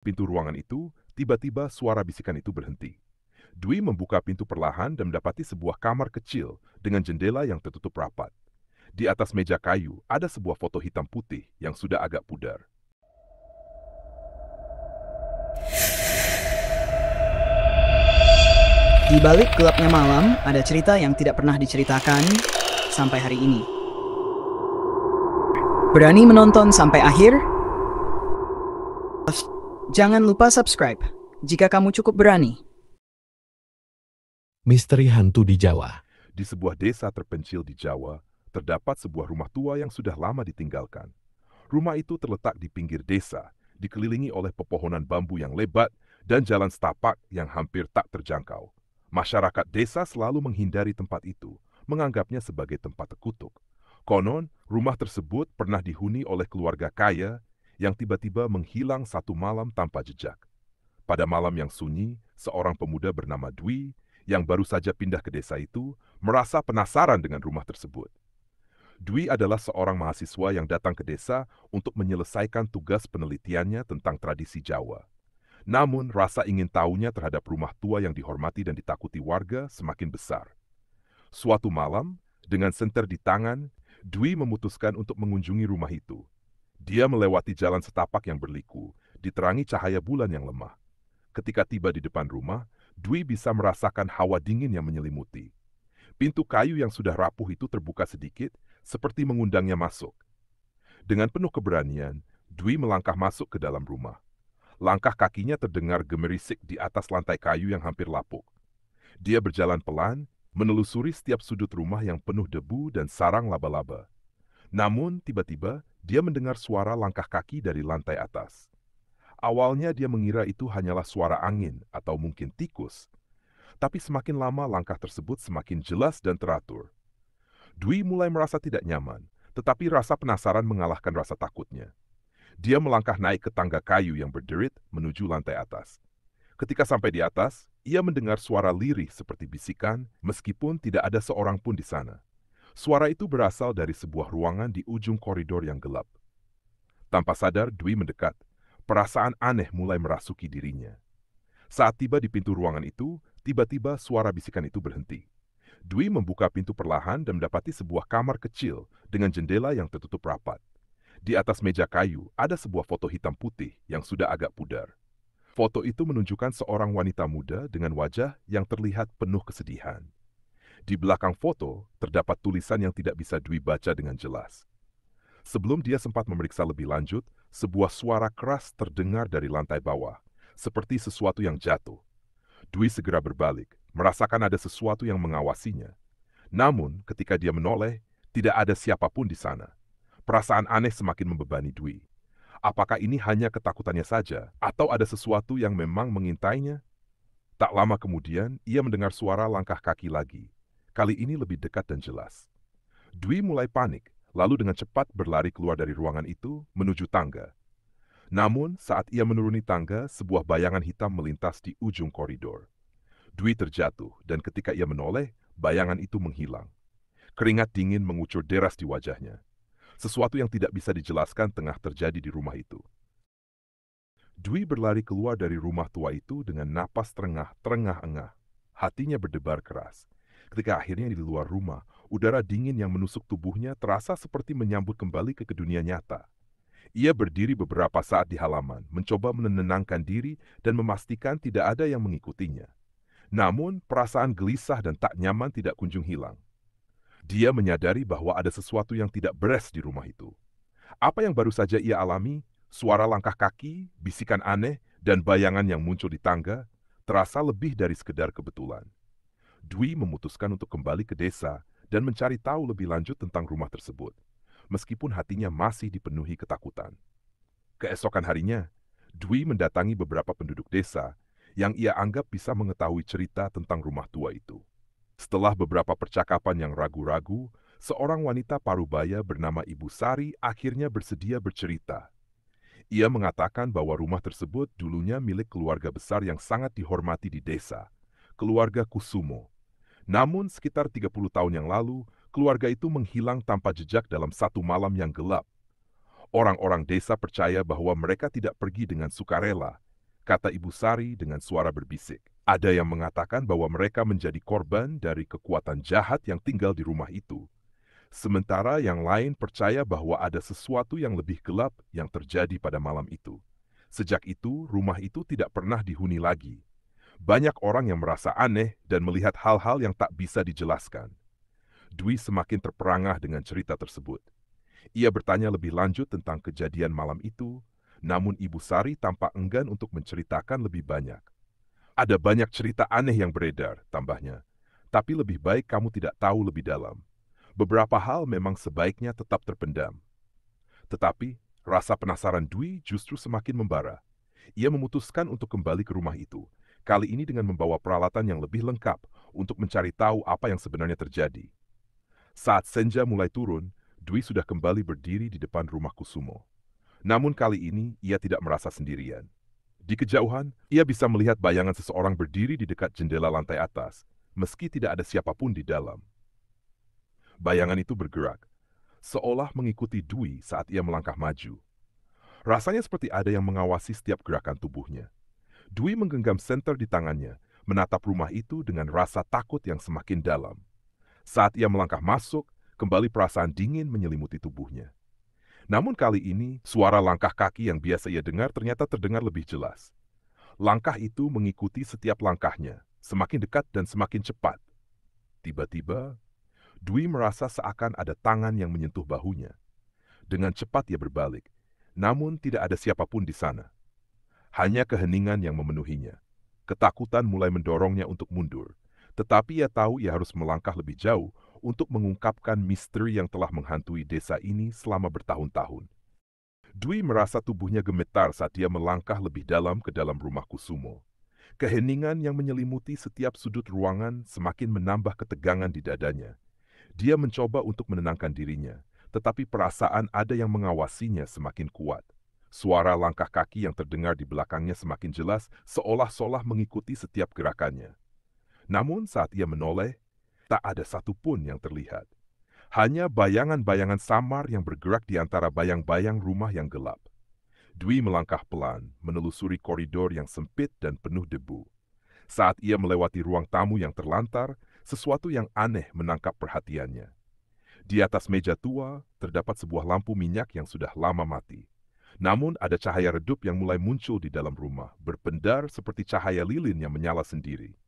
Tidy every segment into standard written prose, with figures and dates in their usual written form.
Pintu ruangan itu, tiba-tiba suara bisikan itu berhenti. Dwi membuka pintu perlahan dan mendapati sebuah kamar kecil dengan jendela yang tertutup rapat. Di atas meja kayu ada sebuah foto hitam putih yang sudah agak pudar. Di balik gelapnya malam, ada cerita yang tidak pernah diceritakan sampai hari ini. Berani menonton sampai akhir? Jangan lupa subscribe jika kamu cukup berani. Misteri hantu di Jawa. Di sebuah desa terpencil di Jawa, terdapat sebuah rumah tua yang sudah lama ditinggalkan. Rumah itu terletak di pinggir desa, dikelilingi oleh pepohonan bambu yang lebat dan jalan setapak yang hampir tak terjangkau. Masyarakat desa selalu menghindari tempat itu, menganggapnya sebagai tempat terkutuk. Konon, rumah tersebut pernah dihuni oleh keluarga kaya yang tiba-tiba menghilang satu malam tanpa jejak. Pada malam yang sunyi, seorang pemuda bernama Dwi yang baru saja pindah ke desa itu merasa penasaran dengan rumah tersebut. Dwi adalah seorang mahasiswa yang datang ke desa untuk menyelesaikan tugas penelitiannya tentang tradisi Jawa. Namun, rasa ingin tahunya terhadap rumah tua yang dihormati dan ditakuti warga semakin besar. Suatu malam, dengan senter di tangan, Dwi memutuskan untuk mengunjungi rumah itu. Dia melewati jalan setapak yang berliku, diterangi cahaya bulan yang lemah. Ketika tiba di depan rumah, Dwi bisa merasakan hawa dingin yang menyelimuti. Pintu kayu yang sudah rapuh itu terbuka sedikit, seperti mengundangnya masuk. Dengan penuh keberanian, Dwi melangkah masuk ke dalam rumah. Langkah kakinya terdengar gemerisik di atas lantai kayu yang hampir lapuk. Dia berjalan pelan, menelusuri setiap sudut rumah yang penuh debu dan sarang laba-laba. Namun, tiba-tiba, dia mendengar suara langkah kaki dari lantai atas. Awalnya dia mengira itu hanyalah suara angin atau mungkin tikus. Tapi semakin lama langkah tersebut semakin jelas dan teratur. Dwi mulai merasa tidak nyaman, tetapi rasa penasaran mengalahkan rasa takutnya. Dia melangkah naik ke tangga kayu yang berderit menuju lantai atas. Ketika sampai di atas, ia mendengar suara lirih seperti bisikan meskipun tidak ada seorang pun di sana. Suara itu berasal dari sebuah ruangan di ujung koridor yang gelap. Tanpa sadar, Dwi mendekat. Perasaan aneh mulai merasuki dirinya. Saat tiba di pintu ruangan itu, tiba-tiba suara bisikan itu berhenti. Dwi membuka pintu perlahan dan mendapati sebuah kamar kecil dengan jendela yang tertutup rapat. Di atas meja kayu ada sebuah foto hitam putih yang sudah agak pudar. Foto itu menunjukkan seorang wanita muda dengan wajah yang terlihat penuh kesedihan. Di belakang foto terdapat tulisan yang tidak bisa Dwi baca dengan jelas. Sebelum dia sempat memeriksa lebih lanjut, sebuah suara keras terdengar dari lantai bawah, seperti sesuatu yang jatuh. Dwi segera berbalik, merasakan ada sesuatu yang mengawasinya. Namun, ketika dia menoleh, tidak ada siapapun di sana. Perasaan aneh semakin membebani Dwi. Apakah ini hanya ketakutannya saja, atau ada sesuatu yang memang mengintainya? Tak lama kemudian, ia mendengar suara langkah kaki lagi. Kali ini lebih dekat dan jelas. Dwi mulai panik, lalu dengan cepat berlari keluar dari ruangan itu menuju tangga. Namun, saat ia menuruni tangga, sebuah bayangan hitam melintas di ujung koridor. Dwi terjatuh, dan ketika ia menoleh, bayangan itu menghilang. Keringat dingin mengucur deras di wajahnya. Sesuatu yang tidak bisa dijelaskan tengah terjadi di rumah itu. Dwi berlari keluar dari rumah tua itu dengan napas terengah-engah. Hatinya berdebar keras. Ketika akhirnya di luar rumah, udara dingin yang menusuk tubuhnya terasa seperti menyambut kembali ke dunia nyata. Ia berdiri beberapa saat di halaman, mencoba menenangkan diri dan memastikan tidak ada yang mengikutinya. Namun, perasaan gelisah dan tak nyaman tidak kunjung hilang. Dia menyadari bahwa ada sesuatu yang tidak beres di rumah itu. Apa yang baru saja ia alami, suara langkah kaki, bisikan aneh, dan bayangan yang muncul di tangga, terasa lebih dari sekedar kebetulan. Dwi memutuskan untuk kembali ke desa dan mencari tahu lebih lanjut tentang rumah tersebut, meskipun hatinya masih dipenuhi ketakutan. Keesokan harinya, Dwi mendatangi beberapa penduduk desa yang ia anggap bisa mengetahui cerita tentang rumah tua itu. Setelah beberapa percakapan yang ragu-ragu, seorang wanita parubaya bernama Ibu Sari akhirnya bersedia bercerita. Ia mengatakan bahwa rumah tersebut dulunya milik keluarga besar yang sangat dihormati di desa, keluarga Kusumo. Namun sekitar 30 tahun yang lalu, keluarga itu menghilang tanpa jejak dalam satu malam yang gelap. Orang-orang desa percaya bahwa mereka tidak pergi dengan sukarela, kata Ibu Sari dengan suara berbisik. Ada yang mengatakan bahwa mereka menjadi korban dari kekuatan jahat yang tinggal di rumah itu. Sementara yang lain percaya bahwa ada sesuatu yang lebih gelap yang terjadi pada malam itu. Sejak itu, rumah itu tidak pernah dihuni lagi. Banyak orang yang merasa aneh dan melihat hal-hal yang tak bisa dijelaskan. Dwi semakin terperangah dengan cerita tersebut. Ia bertanya lebih lanjut tentang kejadian malam itu, namun Ibu Sari tampak enggan untuk menceritakan lebih banyak. Ada banyak cerita aneh yang beredar, tambahnya. Tapi lebih baik kamu tidak tahu lebih dalam. Beberapa hal memang sebaiknya tetap terpendam. Tetapi, rasa penasaran Dwi justru semakin membara. Ia memutuskan untuk kembali ke rumah itu, kali ini dengan membawa peralatan yang lebih lengkap untuk mencari tahu apa yang sebenarnya terjadi. Saat senja mulai turun, Dwi sudah kembali berdiri di depan rumah Kusumo. Namun kali ini ia tidak merasa sendirian. Di kejauhan, ia bisa melihat bayangan seseorang berdiri di dekat jendela lantai atas, meski tidak ada siapapun di dalam. Bayangan itu bergerak, seolah mengikuti Dwi saat ia melangkah maju. Rasanya seperti ada yang mengawasi setiap gerakan tubuhnya. Dwi menggenggam senter di tangannya, menatap rumah itu dengan rasa takut yang semakin dalam. Saat ia melangkah masuk, kembali perasaan dingin menyelimuti tubuhnya. Namun kali ini, suara langkah kaki yang biasa ia dengar ternyata terdengar lebih jelas. Langkah itu mengikuti setiap langkahnya, semakin dekat dan semakin cepat. Tiba-tiba, Dwi merasa seakan ada tangan yang menyentuh bahunya. Dengan cepat ia berbalik, namun tidak ada siapapun di sana. Hanya keheningan yang memenuhinya. Ketakutan mulai mendorongnya untuk mundur, tetapi ia tahu ia harus melangkah lebih jauh untuk mengungkapkan misteri yang telah menghantui desa ini selama bertahun-tahun. Dwi merasa tubuhnya gemetar saat dia melangkah lebih dalam ke dalam rumah Kusumo. Keheningan yang menyelimuti setiap sudut ruangan semakin menambah ketegangan di dadanya. Dia mencoba untuk menenangkan dirinya, tetapi perasaan ada yang mengawasinya semakin kuat. Suara langkah kaki yang terdengar di belakangnya semakin jelas, seolah-olah mengikuti setiap gerakannya. Namun saat ia menoleh, tak ada satupun yang terlihat. Hanya bayangan-bayangan samar yang bergerak di antara bayang-bayang rumah yang gelap. Dwi melangkah pelan, menelusuri koridor yang sempit dan penuh debu. Saat ia melewati ruang tamu yang terlantar, sesuatu yang aneh menangkap perhatiannya. Di atas meja tua, terdapat sebuah lampu minyak yang sudah lama mati. Namun ada cahaya redup yang mulai muncul di dalam rumah, berpendar seperti cahaya lilin yang menyala sendiri.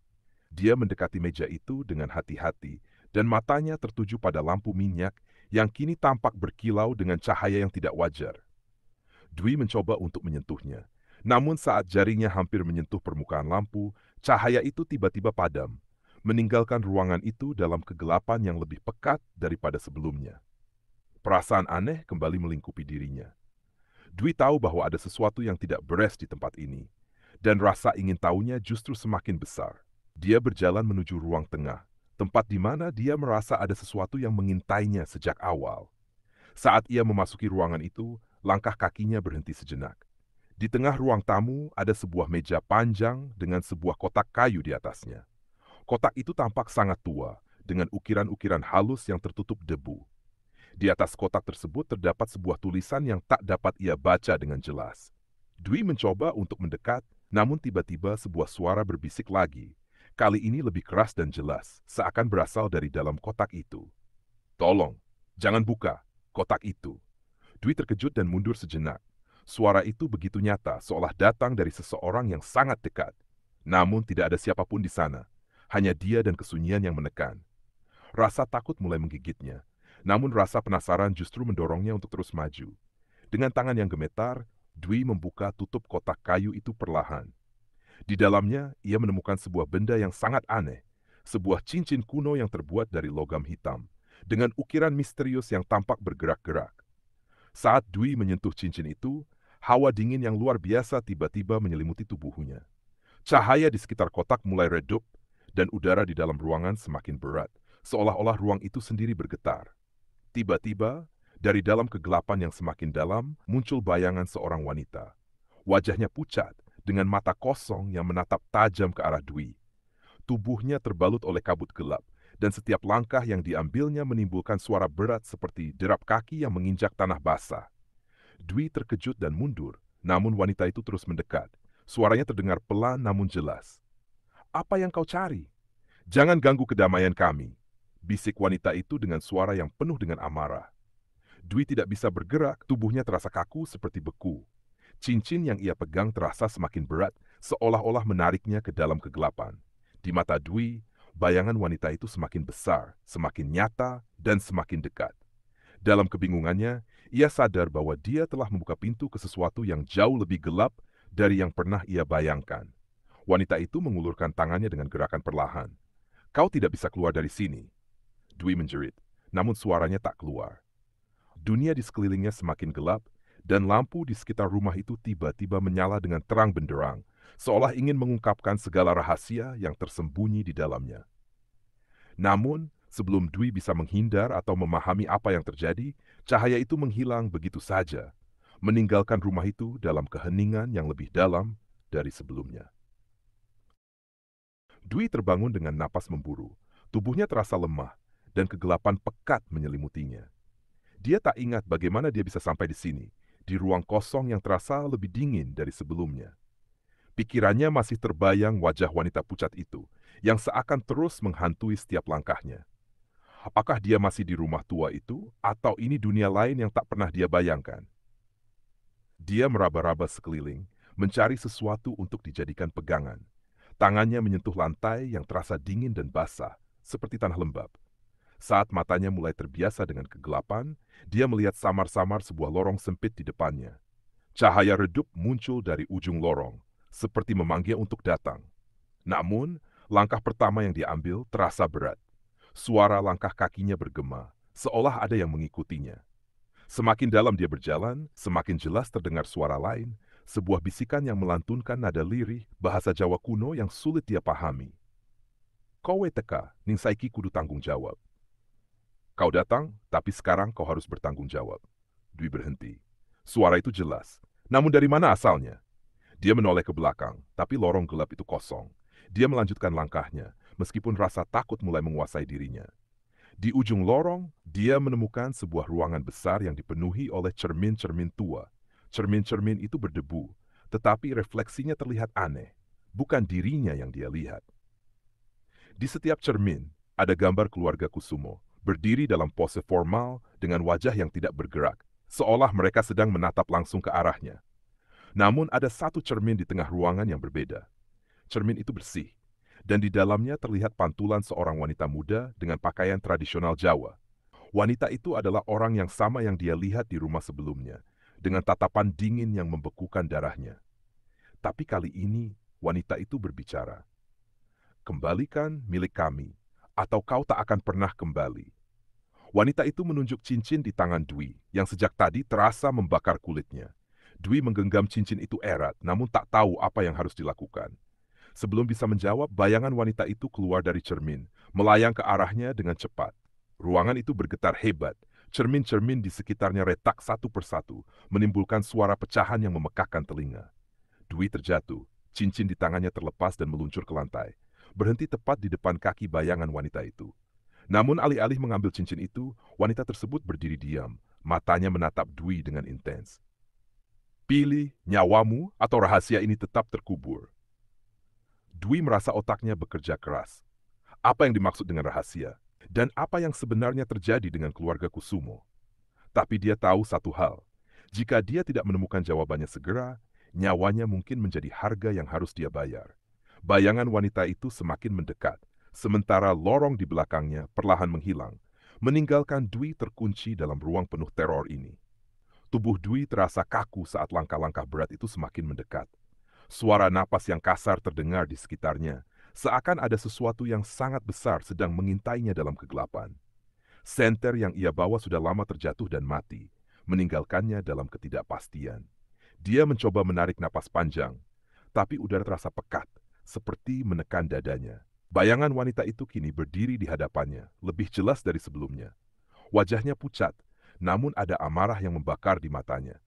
Dia mendekati meja itu dengan hati-hati, dan matanya tertuju pada lampu minyak yang kini tampak berkilau dengan cahaya yang tidak wajar. Dwi mencoba untuk menyentuhnya, namun saat jarinya hampir menyentuh permukaan lampu, cahaya itu tiba-tiba padam, meninggalkan ruangan itu dalam kegelapan yang lebih pekat daripada sebelumnya. Perasaan aneh kembali melingkupi dirinya. Dwi tahu bahwa ada sesuatu yang tidak beres di tempat ini, dan rasa ingin tahunya justru semakin besar. Dia berjalan menuju ruang tengah, tempat di mana dia merasa ada sesuatu yang mengintainya sejak awal. Saat ia memasuki ruangan itu, langkah kakinya berhenti sejenak. Di tengah ruang tamu ada sebuah meja panjang dengan sebuah kotak kayu di atasnya. Kotak itu tampak sangat tua, dengan ukiran-ukiran halus yang tertutup debu. Di atas kotak tersebut terdapat sebuah tulisan yang tak dapat ia baca dengan jelas. Dwi mencoba untuk mendekat, namun tiba-tiba sebuah suara berbisik lagi. Kali ini lebih keras dan jelas, seakan berasal dari dalam kotak itu. "Tolong, jangan buka kotak itu." Dwi terkejut dan mundur sejenak. Suara itu begitu nyata, seolah datang dari seseorang yang sangat dekat. Namun tidak ada siapapun di sana, hanya dia dan kesunyian yang menekan. Rasa takut mulai menggigitnya, namun rasa penasaran justru mendorongnya untuk terus maju. Dengan tangan yang gemetar, Dwi membuka tutup kotak kayu itu perlahan. Di dalamnya, ia menemukan sebuah benda yang sangat aneh, sebuah cincin kuno yang terbuat dari logam hitam, dengan ukiran misterius yang tampak bergerak-gerak. Saat Dwi menyentuh cincin itu, hawa dingin yang luar biasa tiba-tiba menyelimuti tubuhnya. Cahaya di sekitar kotak mulai redup, dan udara di dalam ruangan semakin berat, seolah-olah ruang itu sendiri bergetar. Tiba-tiba, dari dalam kegelapan yang semakin dalam, muncul bayangan seorang wanita. Wajahnya pucat, dengan mata kosong yang menatap tajam ke arah Dwi. Tubuhnya terbalut oleh kabut gelap, dan setiap langkah yang diambilnya menimbulkan suara berat seperti derap kaki yang menginjak tanah basah. Dwi terkejut dan mundur, namun wanita itu terus mendekat. Suaranya terdengar pelan namun jelas. "Apa yang kau cari? Jangan ganggu kedamaian kami," bisik wanita itu dengan suara yang penuh dengan amarah. Dwi tidak bisa bergerak, tubuhnya terasa kaku seperti beku. Cincin yang ia pegang terasa semakin berat, seolah-olah menariknya ke dalam kegelapan. Di mata Dwi, bayangan wanita itu semakin besar, semakin nyata, dan semakin dekat. Dalam kebingungannya, ia sadar bahwa dia telah membuka pintu ke sesuatu yang jauh lebih gelap dari yang pernah ia bayangkan. Wanita itu mengulurkan tangannya dengan gerakan perlahan. "Kau tidak bisa keluar dari sini," Dwi menjerit, namun suaranya tak keluar. Dunia di sekelilingnya semakin gelap, dan lampu di sekitar rumah itu tiba-tiba menyala dengan terang benderang, seolah ingin mengungkapkan segala rahasia yang tersembunyi di dalamnya. Namun, sebelum Dwi bisa menghindar atau memahami apa yang terjadi, cahaya itu menghilang begitu saja, meninggalkan rumah itu dalam keheningan yang lebih dalam dari sebelumnya. Dwi terbangun dengan napas memburu, tubuhnya terasa lemah, dan kegelapan pekat menyelimutinya. Dia tak ingat bagaimana dia bisa sampai di sini, di ruang kosong yang terasa lebih dingin dari sebelumnya. Pikirannya masih terbayang wajah wanita pucat itu, yang seakan terus menghantui setiap langkahnya. Apakah dia masih di rumah tua itu, atau ini dunia lain yang tak pernah dia bayangkan? Dia meraba-raba sekeliling, mencari sesuatu untuk dijadikan pegangan. Tangannya menyentuh lantai yang terasa dingin dan basah, seperti tanah lembab. Saat matanya mulai terbiasa dengan kegelapan, dia melihat samar-samar sebuah lorong sempit di depannya. Cahaya redup muncul dari ujung lorong, seperti memanggil untuk datang. Namun, langkah pertama yang diambil terasa berat. Suara langkah kakinya bergema, seolah ada yang mengikutinya. Semakin dalam dia berjalan, semakin jelas terdengar suara lain, sebuah bisikan yang melantunkan nada lirih bahasa Jawa kuno yang sulit dia pahami. "Kowe teka, ning saiki kudu tanggung jawab. Kau datang, tapi sekarang kau harus bertanggung jawab." Dwi berhenti. Suara itu jelas. Namun dari mana asalnya? Dia menoleh ke belakang, tapi lorong gelap itu kosong. Dia melanjutkan langkahnya, meskipun rasa takut mulai menguasai dirinya. Di ujung lorong, dia menemukan sebuah ruangan besar yang dipenuhi oleh cermin-cermin tua. Cermin-cermin itu berdebu, tetapi refleksinya terlihat aneh. Bukan dirinya yang dia lihat. Di setiap cermin, ada gambar keluarga Kusumo, berdiri dalam pose formal dengan wajah yang tidak bergerak, seolah mereka sedang menatap langsung ke arahnya. Namun ada satu cermin di tengah ruangan yang berbeda. Cermin itu bersih, dan di dalamnya terlihat pantulan seorang wanita muda dengan pakaian tradisional Jawa. Wanita itu adalah orang yang sama yang dia lihat di rumah sebelumnya, dengan tatapan dingin yang membekukan darahnya. Tapi kali ini, wanita itu berbicara. "Kembalikan milik kami, atau kau tak akan pernah kembali." Wanita itu menunjuk cincin di tangan Dwi, yang sejak tadi terasa membakar kulitnya. Dwi menggenggam cincin itu erat, namun tak tahu apa yang harus dilakukan. Sebelum bisa menjawab, bayangan wanita itu keluar dari cermin, melayang ke arahnya dengan cepat. Ruangan itu bergetar hebat, cermin-cermin di sekitarnya retak satu persatu, menimbulkan suara pecahan yang memekakkan telinga. Dwi terjatuh, cincin di tangannya terlepas dan meluncur ke lantai, berhenti tepat di depan kaki bayangan wanita itu. Namun alih-alih mengambil cincin itu, wanita tersebut berdiri diam, matanya menatap Dwi dengan intens. "Pilih nyawamu atau rahasia ini tetap terkubur." Dwi merasa otaknya bekerja keras. Apa yang dimaksud dengan rahasia? Dan apa yang sebenarnya terjadi dengan keluarga Kusumo? Tapi dia tahu satu hal. Jika dia tidak menemukan jawabannya segera, nyawanya mungkin menjadi harga yang harus dia bayar. Bayangan wanita itu semakin mendekat, sementara lorong di belakangnya perlahan menghilang, meninggalkan Dwi terkunci dalam ruang penuh teror ini. Tubuh Dwi terasa kaku saat langkah-langkah berat itu semakin mendekat. Suara napas yang kasar terdengar di sekitarnya, seakan ada sesuatu yang sangat besar sedang mengintainya dalam kegelapan. Senter yang ia bawa sudah lama terjatuh dan mati, meninggalkannya dalam ketidakpastian. Dia mencoba menarik napas panjang, tapi udara terasa pekat, seperti menekan dadanya. Bayangan wanita itu kini berdiri di hadapannya, lebih jelas dari sebelumnya. Wajahnya pucat, namun ada amarah yang membakar di matanya.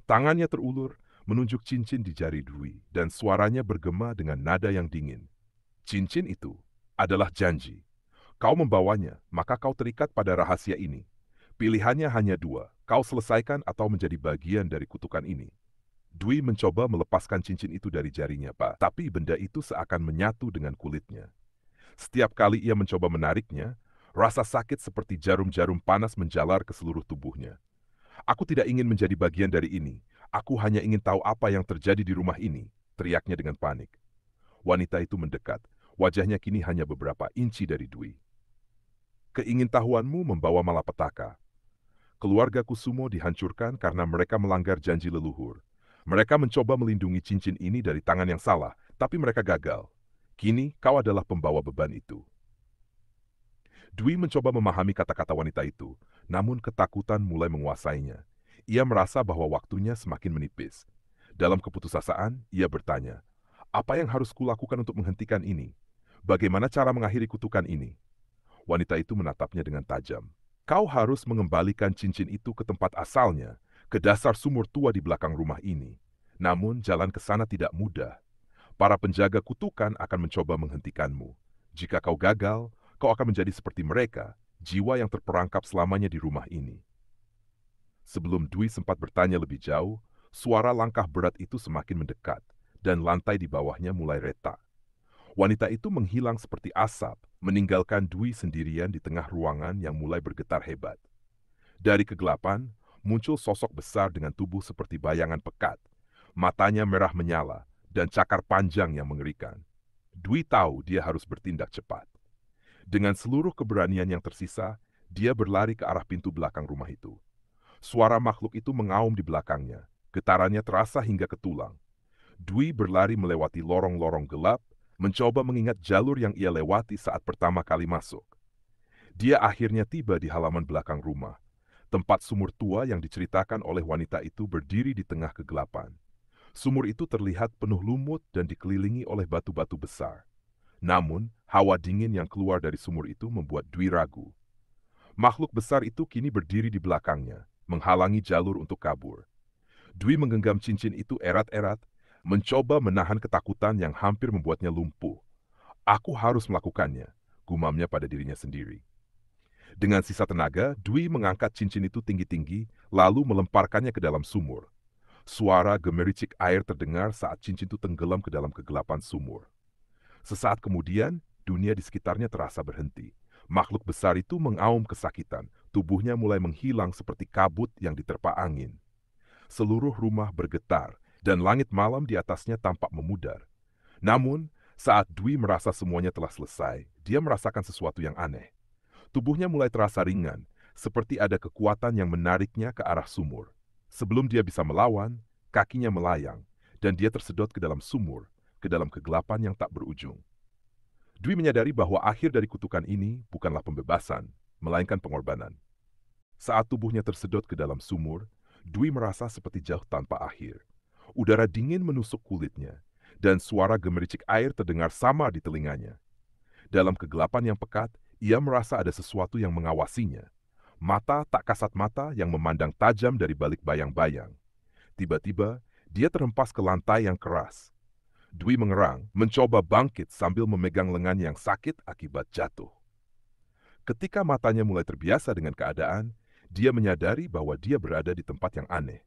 Tangannya terulur, menunjuk cincin di jari Dwi, dan suaranya bergema dengan nada yang dingin. Cincin itu adalah janji. Kau membawanya, maka kau terikat pada rahasia ini. Pilihannya hanya dua, kau selesaikan atau menjadi bagian dari kutukan ini. Dwi mencoba melepaskan cincin itu dari jarinya, Pak. Tapi benda itu seakan menyatu dengan kulitnya. Setiap kali ia mencoba menariknya, rasa sakit seperti jarum-jarum panas menjalar ke seluruh tubuhnya. Aku tidak ingin menjadi bagian dari ini. Aku hanya ingin tahu apa yang terjadi di rumah ini, teriaknya dengan panik. Wanita itu mendekat. Wajahnya kini hanya beberapa inci dari Dwi. Keingintahuanmu membawa malapetaka. Keluarga Kusumo dihancurkan karena mereka melanggar janji leluhur. Mereka mencoba melindungi cincin ini dari tangan yang salah, tapi mereka gagal. Kini kau adalah pembawa beban itu. Dwi mencoba memahami kata-kata wanita itu, namun ketakutan mulai menguasainya. Ia merasa bahwa waktunya semakin menipis. Dalam keputusasaan, ia bertanya, apa yang harus kulakukan untuk menghentikan ini? Bagaimana cara mengakhiri kutukan ini? Wanita itu menatapnya dengan tajam. Kau harus mengembalikan cincin itu ke tempat asalnya, ke dasar sumur tua di belakang rumah ini. Namun jalan ke sana tidak mudah. Para penjaga kutukan akan mencoba menghentikanmu. Jika kau gagal, kau akan menjadi seperti mereka, jiwa yang terperangkap selamanya di rumah ini. Sebelum Dwi sempat bertanya lebih jauh, suara langkah berat itu semakin mendekat, dan lantai di bawahnya mulai retak. Wanita itu menghilang seperti asap, meninggalkan Dwi sendirian di tengah ruangan yang mulai bergetar hebat. Dari kegelapan, muncul sosok besar dengan tubuh seperti bayangan pekat. Matanya merah menyala, dan cakar panjang yang mengerikan. Dwi tahu dia harus bertindak cepat. Dengan seluruh keberanian yang tersisa, dia berlari ke arah pintu belakang rumah itu. Suara makhluk itu mengaum di belakangnya. Getarannya terasa hingga ke tulang. Dwi berlari melewati lorong-lorong gelap, mencoba mengingat jalur yang ia lewati saat pertama kali masuk. Dia akhirnya tiba di halaman belakang rumah. Tempat sumur tua yang diceritakan oleh wanita itu berdiri di tengah kegelapan. Sumur itu terlihat penuh lumut dan dikelilingi oleh batu-batu besar. Namun, hawa dingin yang keluar dari sumur itu membuat Dwi ragu. Makhluk besar itu kini berdiri di belakangnya, menghalangi jalur untuk kabur. Dwi menggenggam cincin itu erat-erat, mencoba menahan ketakutan yang hampir membuatnya lumpuh. Aku harus melakukannya, gumamnya pada dirinya sendiri. Dengan sisa tenaga, Dwi mengangkat cincin itu tinggi-tinggi, lalu melemparkannya ke dalam sumur. Suara gemericik air terdengar saat cincin itu tenggelam ke dalam kegelapan sumur. Sesaat kemudian, dunia di sekitarnya terasa berhenti. Makhluk besar itu mengaum kesakitan, tubuhnya mulai menghilang seperti kabut yang diterpa angin. Seluruh rumah bergetar, dan langit malam di atasnya tampak memudar. Namun, saat Dwi merasa semuanya telah selesai, dia merasakan sesuatu yang aneh. Tubuhnya mulai terasa ringan, seperti ada kekuatan yang menariknya ke arah sumur. Sebelum dia bisa melawan, kakinya melayang, dan dia tersedot ke dalam sumur, ke dalam kegelapan yang tak berujung. Dwi menyadari bahwa akhir dari kutukan ini bukanlah pembebasan, melainkan pengorbanan. Saat tubuhnya tersedot ke dalam sumur, Dwi merasa seperti jauh tanpa akhir. Udara dingin menusuk kulitnya, dan suara gemericik air terdengar samar di telinganya. Dalam kegelapan yang pekat, ia merasa ada sesuatu yang mengawasinya. Mata tak kasat mata yang memandang tajam dari balik bayang-bayang. Tiba-tiba, dia terhempas ke lantai yang keras. Dwi mengerang, mencoba bangkit sambil memegang lengan yang sakit akibat jatuh. Ketika matanya mulai terbiasa dengan keadaan, dia menyadari bahwa dia berada di tempat yang aneh.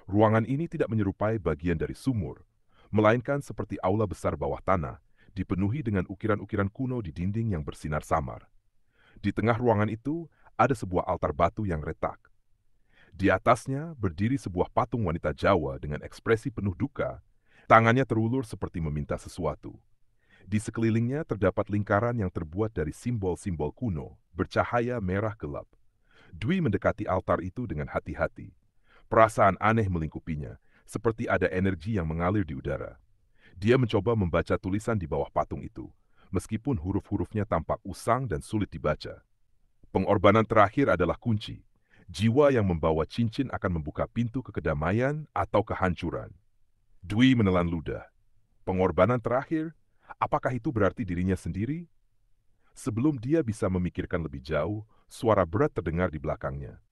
Ruangan ini tidak menyerupai bagian dari sumur, melainkan seperti aula besar bawah tanah, dipenuhi dengan ukiran-ukiran kuno di dinding yang bersinar samar. Di tengah ruangan itu, ada sebuah altar batu yang retak. Di atasnya berdiri sebuah patung wanita Jawa dengan ekspresi penuh duka, tangannya terulur seperti meminta sesuatu. Di sekelilingnya terdapat lingkaran yang terbuat dari simbol-simbol kuno, bercahaya merah gelap. Dwi mendekati altar itu dengan hati-hati. Perasaan aneh melingkupinya, seperti ada energi yang mengalir di udara. Dia mencoba membaca tulisan di bawah patung itu, meskipun huruf-hurufnya tampak usang dan sulit dibaca. Pengorbanan terakhir adalah kunci. Jiwa yang membawa cincin akan membuka pintu ke kedamaian atau kehancuran. Dwi menelan ludah. Pengorbanan terakhir, apakah itu berarti dirinya sendiri? Sebelum dia bisa memikirkan lebih jauh, suara berat terdengar di belakangnya.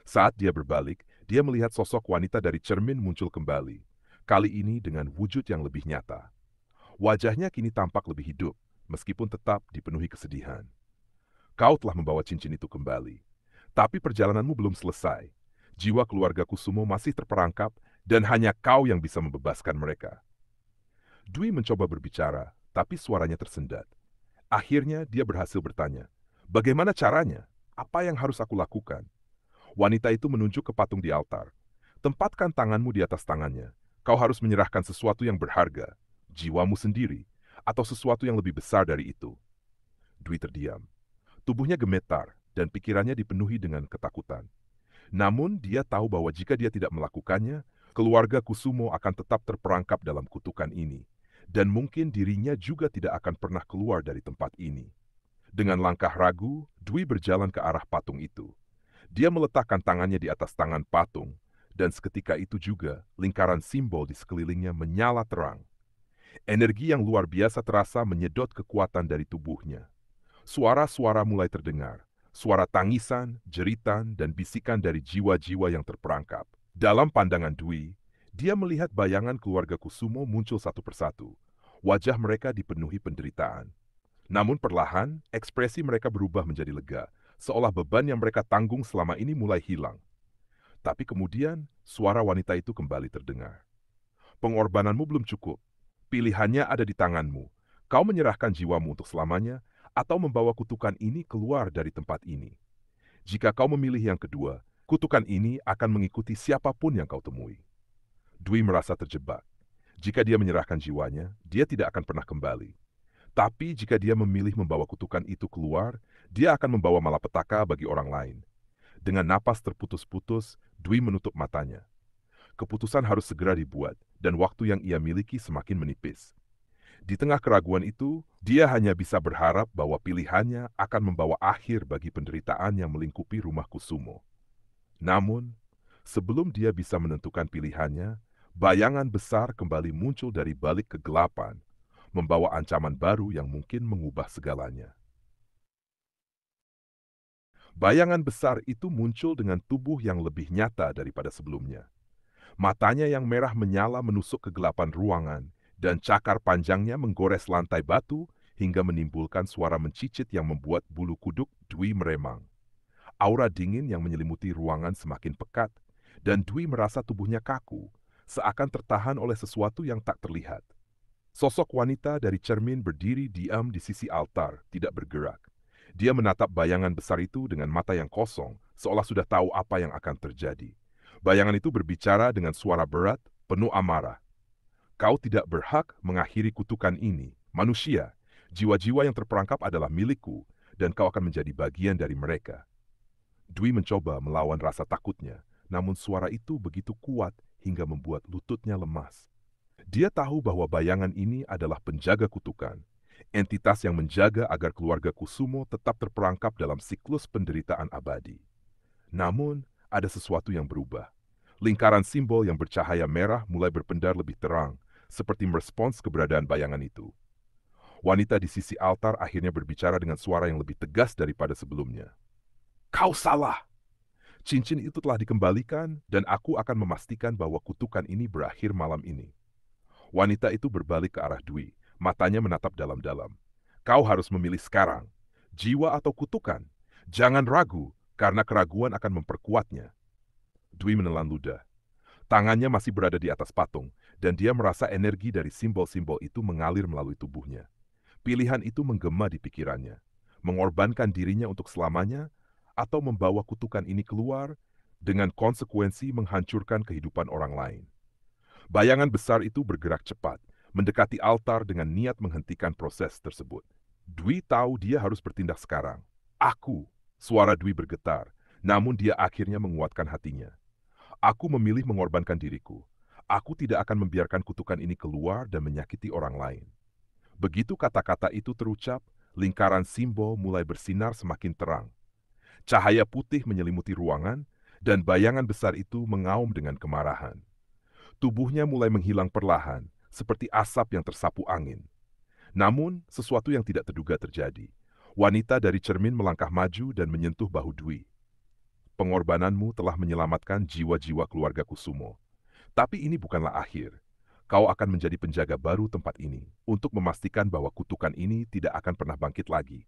Saat dia berbalik, dia melihat sosok wanita dari cermin muncul kembali, kali ini dengan wujud yang lebih nyata. Wajahnya kini tampak lebih hidup, meskipun tetap dipenuhi kesedihan. Kau telah membawa cincin itu kembali. Tapi perjalananmu belum selesai. Jiwa keluarga Kusumo masih terperangkap Dan hanya kau yang bisa membebaskan mereka. Dwi mencoba berbicara, tapi suaranya tersendat. Akhirnya dia berhasil bertanya, "Bagaimana caranya? Apa yang harus aku lakukan?" Wanita itu menunjuk ke patung di altar. "Tempatkan tanganmu di atas tangannya. Kau harus menyerahkan sesuatu yang berharga, jiwamu sendiri, atau sesuatu yang lebih besar dari itu." Dwi terdiam. Tubuhnya gemetar, dan pikirannya dipenuhi dengan ketakutan. Namun, dia tahu bahwa jika dia tidak melakukannya, keluarga Kusumo akan tetap terperangkap dalam kutukan ini. Dan mungkin dirinya juga tidak akan pernah keluar dari tempat ini. Dengan langkah ragu, Dwi berjalan ke arah patung itu. Dia meletakkan tangannya di atas tangan patung, dan seketika itu juga, lingkaran simbol di sekelilingnya menyala terang. Energi yang luar biasa terasa menyedot kekuatan dari tubuhnya. Suara-suara mulai terdengar, suara tangisan, jeritan, dan bisikan dari jiwa-jiwa yang terperangkap. Dalam pandangan Dwi, dia melihat bayangan keluarga Kusumo muncul satu persatu. Wajah mereka dipenuhi penderitaan. Namun perlahan, ekspresi mereka berubah menjadi lega, seolah beban yang mereka tanggung selama ini mulai hilang. Tapi kemudian, suara wanita itu kembali terdengar. "Pengorbananmu belum cukup. Pilihannya ada di tanganmu. Kau menyerahkan jiwamu untuk selamanya, atau membawa kutukan ini keluar dari tempat ini. Jika kau memilih yang kedua, kutukan ini akan mengikuti siapapun yang kau temui." Dwi merasa terjebak. Jika dia menyerahkan jiwanya, dia tidak akan pernah kembali. Tapi jika dia memilih membawa kutukan itu keluar, dia akan membawa malapetaka bagi orang lain. Dengan napas terputus-putus, Dwi menutup matanya. Keputusan harus segera dibuat, dan waktu yang ia miliki semakin menipis. Di tengah keraguan itu, dia hanya bisa berharap bahwa pilihannya akan membawa akhir bagi penderitaan yang melingkupi rumah Kusumo. Namun, sebelum dia bisa menentukan pilihannya, bayangan besar kembali muncul dari balik kegelapan, membawa ancaman baru yang mungkin mengubah segalanya. Bayangan besar itu muncul dengan tubuh yang lebih nyata daripada sebelumnya. Matanya yang merah menyala menusuk kegelapan ruangan, dan cakar panjangnya menggores lantai batu hingga menimbulkan suara mencicit yang membuat bulu kuduk Dwi meremang. Aura dingin yang menyelimuti ruangan semakin pekat, dan Dwi merasa tubuhnya kaku, seakan tertahan oleh sesuatu yang tak terlihat. Sosok wanita dari cermin berdiri diam di sisi altar, tidak bergerak. Dia menatap bayangan besar itu dengan mata yang kosong, seolah sudah tahu apa yang akan terjadi. Bayangan itu berbicara dengan suara berat, penuh amarah. "Kau tidak berhak mengakhiri kutukan ini. Manusia, jiwa-jiwa yang terperangkap adalah milikku, dan kau akan menjadi bagian dari mereka." Dwi mencoba melawan rasa takutnya, namun suara itu begitu kuat hingga membuat lututnya lemas. Dia tahu bahwa bayangan ini adalah penjaga kutukan, entitas yang menjaga agar keluarga Kusumo tetap terperangkap dalam siklus penderitaan abadi. Namun, ada sesuatu yang berubah. Lingkaran simbol yang bercahaya merah mulai berpendar lebih terang, seperti merespons keberadaan bayangan itu. Wanita di sisi altar akhirnya berbicara dengan suara yang lebih tegas daripada sebelumnya. "Kau salah! Cincin itu telah dikembalikan, dan aku akan memastikan bahwa kutukan ini berakhir malam ini." Wanita itu berbalik ke arah Dwi, matanya menatap dalam-dalam. "Kau harus memilih sekarang, jiwa atau kutukan. Jangan ragu, karena keraguan akan memperkuatnya." Dwi menelan ludah. Tangannya masih berada di atas patung, dan dia merasa energi dari simbol-simbol itu mengalir melalui tubuhnya. Pilihan itu menggema di pikirannya, mengorbankan dirinya untuk selamanya, atau membawa kutukan ini keluar dengan konsekuensi menghancurkan kehidupan orang lain. Bayangan besar itu bergerak cepat, mendekati altar dengan niat menghentikan proses tersebut. Dwi tahu dia harus bertindak sekarang. "Aku," suara Dwi bergetar, namun dia akhirnya menguatkan hatinya. "Aku memilih mengorbankan diriku. Aku tidak akan membiarkan kutukan ini keluar dan menyakiti orang lain." Begitu kata-kata itu terucap, lingkaran simbol mulai bersinar semakin terang. Cahaya putih menyelimuti ruangan, dan bayangan besar itu mengaum dengan kemarahan. Tubuhnya mulai menghilang perlahan, seperti asap yang tersapu angin. Namun, sesuatu yang tidak terduga terjadi. Wanita dari cermin melangkah maju dan menyentuh bahu Dwi. "Pengorbananmu telah menyelamatkan jiwa-jiwa keluarga Kusumo. Tapi ini bukanlah akhir. Kau akan menjadi penjaga baru tempat ini, untuk memastikan bahwa kutukan ini tidak akan pernah bangkit lagi."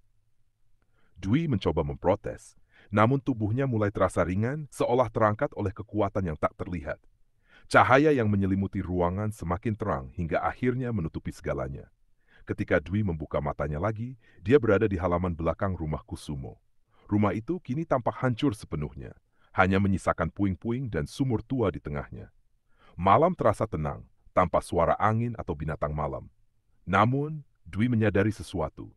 Dwi mencoba memprotes, namun tubuhnya mulai terasa ringan, seolah terangkat oleh kekuatan yang tak terlihat. Cahaya yang menyelimuti ruangan semakin terang hingga akhirnya menutupi segalanya. Ketika Dwi membuka matanya lagi, dia berada di halaman belakang rumah Kusumo. Rumah itu kini tampak hancur sepenuhnya, hanya menyisakan puing-puing dan sumur tua di tengahnya. Malam terasa tenang, tanpa suara angin atau binatang malam. Namun, Dwi menyadari sesuatu.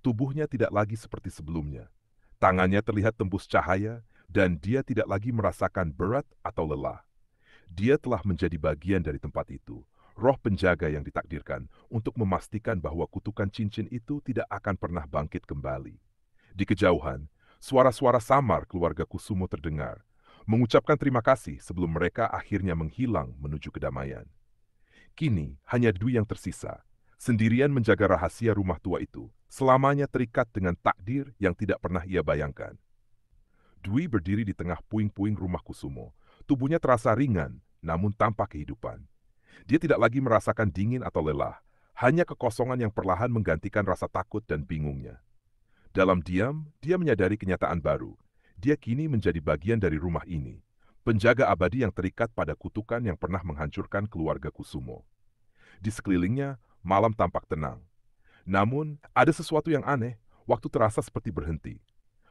Tubuhnya tidak lagi seperti sebelumnya. Tangannya terlihat tembus cahaya, dan dia tidak lagi merasakan berat atau lelah. Dia telah menjadi bagian dari tempat itu, roh penjaga yang ditakdirkan untuk memastikan bahwa kutukan cincin itu tidak akan pernah bangkit kembali. Di kejauhan, suara-suara samar keluarga Kusumo terdengar, mengucapkan terima kasih sebelum mereka akhirnya menghilang menuju kedamaian. Kini, hanya Dwi yang tersisa, sendirian menjaga rahasia rumah tua itu, selamanya terikat dengan takdir yang tidak pernah ia bayangkan. Dwi berdiri di tengah puing-puing rumah Kusumo. Tubuhnya terasa ringan, namun tanpa kehidupan. Dia tidak lagi merasakan dingin atau lelah, hanya kekosongan yang perlahan menggantikan rasa takut dan bingungnya. Dalam diam, dia menyadari kenyataan baru. Dia kini menjadi bagian dari rumah ini, penjaga abadi yang terikat pada kutukan yang pernah menghancurkan keluarga Kusumo. Di sekelilingnya, malam tampak tenang. Namun, ada sesuatu yang aneh, waktu terasa seperti berhenti.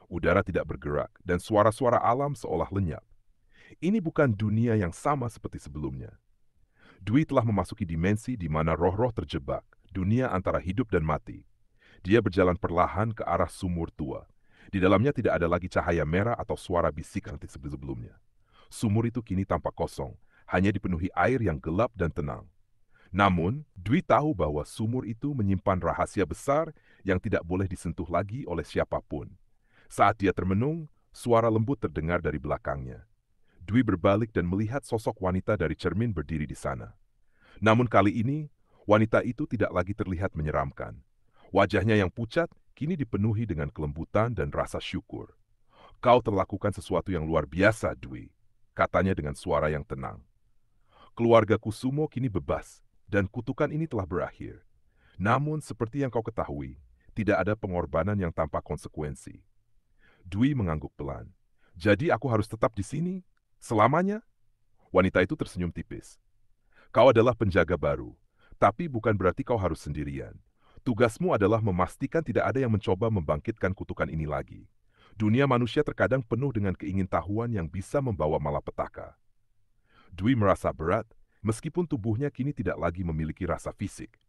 Udara tidak bergerak, dan suara-suara alam seolah lenyap. Ini bukan dunia yang sama seperti sebelumnya. Dwi telah memasuki dimensi di mana roh-roh terjebak, dunia antara hidup dan mati. Dia berjalan perlahan ke arah sumur tua. Di dalamnya tidak ada lagi cahaya merah atau suara bisikan seperti sebelumnya. Sumur itu kini tampak kosong, hanya dipenuhi air yang gelap dan tenang. Namun, Dwi tahu bahwa sumur itu menyimpan rahasia besar yang tidak boleh disentuh lagi oleh siapapun. Saat dia termenung, suara lembut terdengar dari belakangnya. Dwi berbalik dan melihat sosok wanita dari cermin berdiri di sana. Namun kali ini, wanita itu tidak lagi terlihat menyeramkan. Wajahnya yang pucat kini dipenuhi dengan kelembutan dan rasa syukur. "Kau telah lakukan sesuatu yang luar biasa, Dwi," katanya dengan suara yang tenang. "Keluarga Kusumo kini bebas, dan kutukan ini telah berakhir. Namun seperti yang kau ketahui, tidak ada pengorbanan yang tanpa konsekuensi." Dwi mengangguk pelan. "Jadi aku harus tetap di sini? Selamanya?" Wanita itu tersenyum tipis. "Kau adalah penjaga baru, tapi bukan berarti kau harus sendirian. Tugasmu adalah memastikan tidak ada yang mencoba membangkitkan kutukan ini lagi. Dunia manusia terkadang penuh dengan keingintahuan yang bisa membawa malapetaka." Dwi merasa berat, meskipun tubuhnya kini tidak lagi memiliki rasa fisik.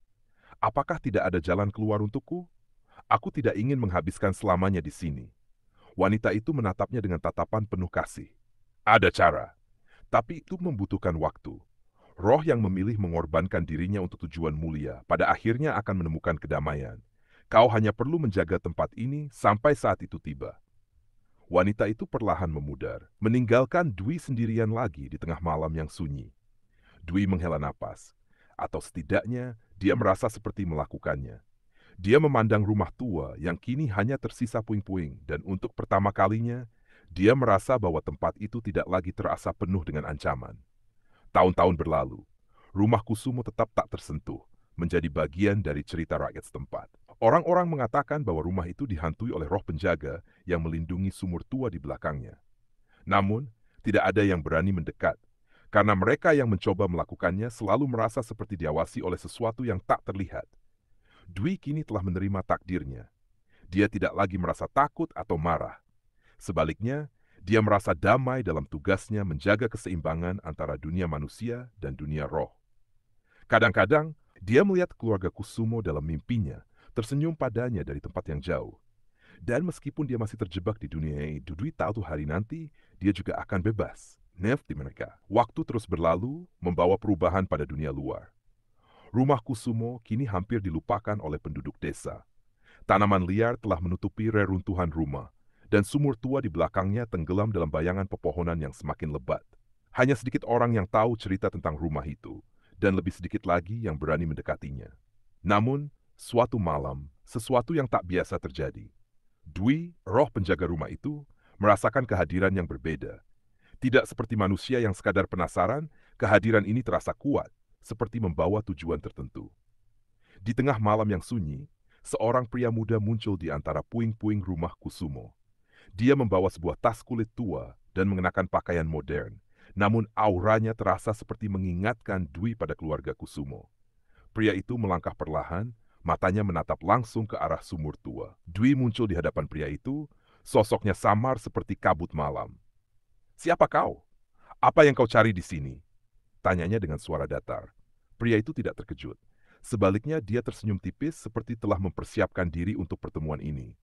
"Apakah tidak ada jalan keluar untukku? Aku tidak ingin menghabiskan selamanya di sini." Wanita itu menatapnya dengan tatapan penuh kasih. "Ada cara, tapi itu membutuhkan waktu. Roh yang memilih mengorbankan dirinya untuk tujuan mulia pada akhirnya akan menemukan kedamaian. Kau hanya perlu menjaga tempat ini sampai saat itu tiba." Wanita itu perlahan memudar, meninggalkan Dwi sendirian lagi di tengah malam yang sunyi. Dwi menghela napas, atau setidaknya dia merasa seperti melakukannya. Dia memandang rumah tua yang kini hanya tersisa puing-puing, dan untuk pertama kalinya, dia merasa bahwa tempat itu tidak lagi terasa penuh dengan ancaman. Tahun-tahun berlalu, rumah Kusumo tetap tak tersentuh, menjadi bagian dari cerita rakyat setempat. Orang-orang mengatakan bahwa rumah itu dihantui oleh roh penjaga yang melindungi sumur tua di belakangnya. Namun, tidak ada yang berani mendekat, karena mereka yang mencoba melakukannya selalu merasa seperti diawasi oleh sesuatu yang tak terlihat. Dwi kini telah menerima takdirnya. Dia tidak lagi merasa takut atau marah. Sebaliknya, dia merasa damai dalam tugasnya menjaga keseimbangan antara dunia manusia dan dunia roh. Kadang-kadang, dia melihat keluarga Kusumo dalam mimpinya, tersenyum padanya dari tempat yang jauh. Dan meskipun dia masih terjebak di dunia ini, Dwi tahu hari nanti dia juga akan bebas. Di mereka. Waktu terus berlalu, membawa perubahan pada dunia luar. Rumah Kusumo kini hampir dilupakan oleh penduduk desa. Tanaman liar telah menutupi reruntuhan rumah, dan sumur tua di belakangnya tenggelam dalam bayangan pepohonan yang semakin lebat. Hanya sedikit orang yang tahu cerita tentang rumah itu, dan lebih sedikit lagi yang berani mendekatinya. Namun, suatu malam, sesuatu yang tak biasa terjadi. Dwi, roh penjaga rumah itu, merasakan kehadiran yang berbeda. Tidak seperti manusia yang sekadar penasaran, kehadiran ini terasa kuat, seperti membawa tujuan tertentu. Di tengah malam yang sunyi, seorang pria muda muncul di antara puing-puing rumah Kusumo. Dia membawa sebuah tas kulit tua dan mengenakan pakaian modern, Namun auranya terasa seperti mengingatkan Dwi pada keluarga Kusumo. Pria itu melangkah perlahan, matanya menatap langsung ke arah sumur tua. Dwi muncul di hadapan pria itu, sosoknya samar seperti kabut malam. "Siapa kau? Apa yang kau cari di sini?" Tanyanya dengan suara datar. Pria itu tidak terkejut. Sebaliknya dia tersenyum tipis seperti telah mempersiapkan diri untuk pertemuan ini.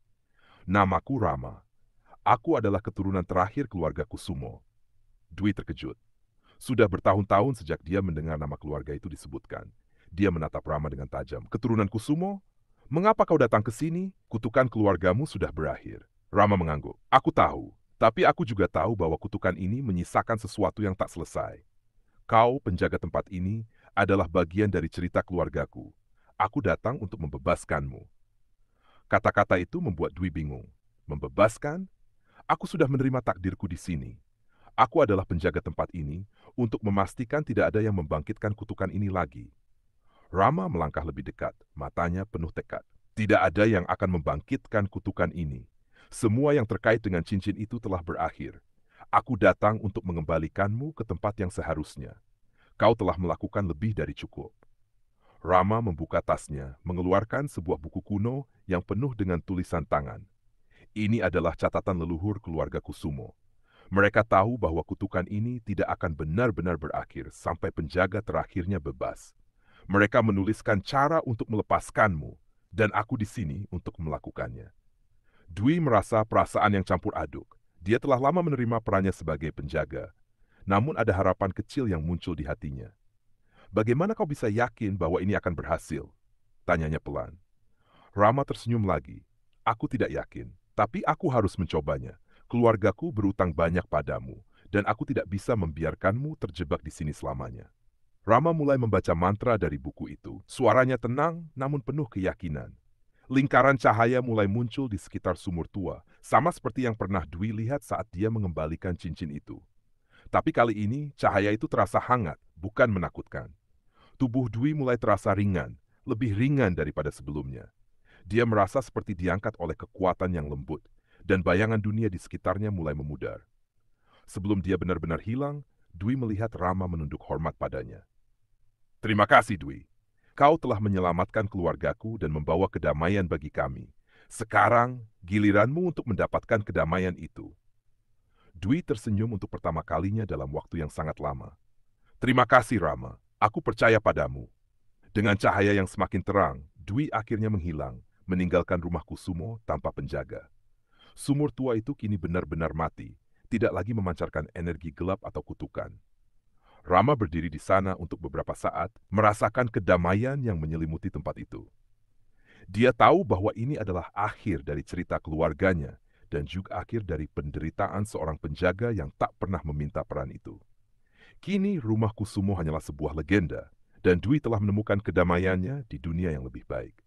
"Namaku Rama. Aku adalah keturunan terakhir keluarga Kusumo." Dwi terkejut. Sudah bertahun-tahun sejak dia mendengar nama keluarga itu disebutkan. Dia menatap Rama dengan tajam. "Keturunan Kusumo? Mengapa kau datang ke sini? Kutukan keluargamu sudah berakhir." Rama mengangguk. "Aku tahu, tapi aku juga tahu bahwa kutukan ini menyisakan sesuatu yang tak selesai. Kau, penjaga tempat ini, adalah bagian dari cerita keluargaku. Aku datang untuk membebaskanmu." Kata-kata itu membuat Dwi bingung. Membebaskan? Aku sudah menerima takdirku di sini. Aku adalah penjaga tempat ini untuk memastikan tidak ada yang membangkitkan kutukan ini lagi. Rama melangkah lebih dekat, matanya penuh tekad. "Tidak ada yang akan membangkitkan kutukan ini. Semua yang terkait dengan cincin itu telah berakhir. Aku datang untuk mengembalikanmu ke tempat yang seharusnya. Kau telah melakukan lebih dari cukup." Rama membuka tasnya, mengeluarkan sebuah buku kuno yang penuh dengan tulisan tangan. Ini adalah catatan leluhur keluarga Kusumo. Mereka tahu bahwa kutukan ini tidak akan benar-benar berakhir sampai penjaga terakhirnya bebas. Mereka menuliskan cara untuk melepaskanmu, dan aku di sini untuk melakukannya. Dwi merasa perasaan yang campur aduk. Dia telah lama menerima perannya sebagai penjaga, namun ada harapan kecil yang muncul di hatinya. "Bagaimana kau bisa yakin bahwa ini akan berhasil?" tanyanya pelan. Rama tersenyum lagi. "Aku tidak yakin, tapi aku harus mencobanya. Keluargaku berutang banyak padamu, dan aku tidak bisa membiarkanmu terjebak di sini selamanya." Rama mulai membaca mantra dari buku itu. Suaranya tenang, namun penuh keyakinan. Lingkaran cahaya mulai muncul di sekitar sumur tua, sama seperti yang pernah Dwi lihat saat dia mengembalikan cincin itu. Tapi kali ini, cahaya itu terasa hangat, bukan menakutkan. Tubuh Dwi mulai terasa ringan, lebih ringan daripada sebelumnya. Dia merasa seperti diangkat oleh kekuatan yang lembut, dan bayangan dunia di sekitarnya mulai memudar. Sebelum dia benar-benar hilang, Dwi melihat Rama menunduk hormat padanya. "Terima kasih, Dwi. Kau telah menyelamatkan keluargaku dan membawa kedamaian bagi kami. Sekarang, giliranmu untuk mendapatkan kedamaian itu." Dwi tersenyum untuk pertama kalinya dalam waktu yang sangat lama. "Terima kasih, Rama. Aku percaya padamu." Dengan cahaya yang semakin terang, Dwi akhirnya menghilang, meninggalkan rumah Kusumo tanpa penjaga. Sumur tua itu kini benar-benar mati, tidak lagi memancarkan energi gelap atau kutukan. Rama berdiri di sana untuk beberapa saat, merasakan kedamaian yang menyelimuti tempat itu. Dia tahu bahwa ini adalah akhir dari cerita keluarganya dan juga akhir dari penderitaan seorang penjaga yang tak pernah meminta peran itu. Kini rumah Kusumo hanyalah sebuah legenda, dan Dwi telah menemukan kedamaiannya di dunia yang lebih baik.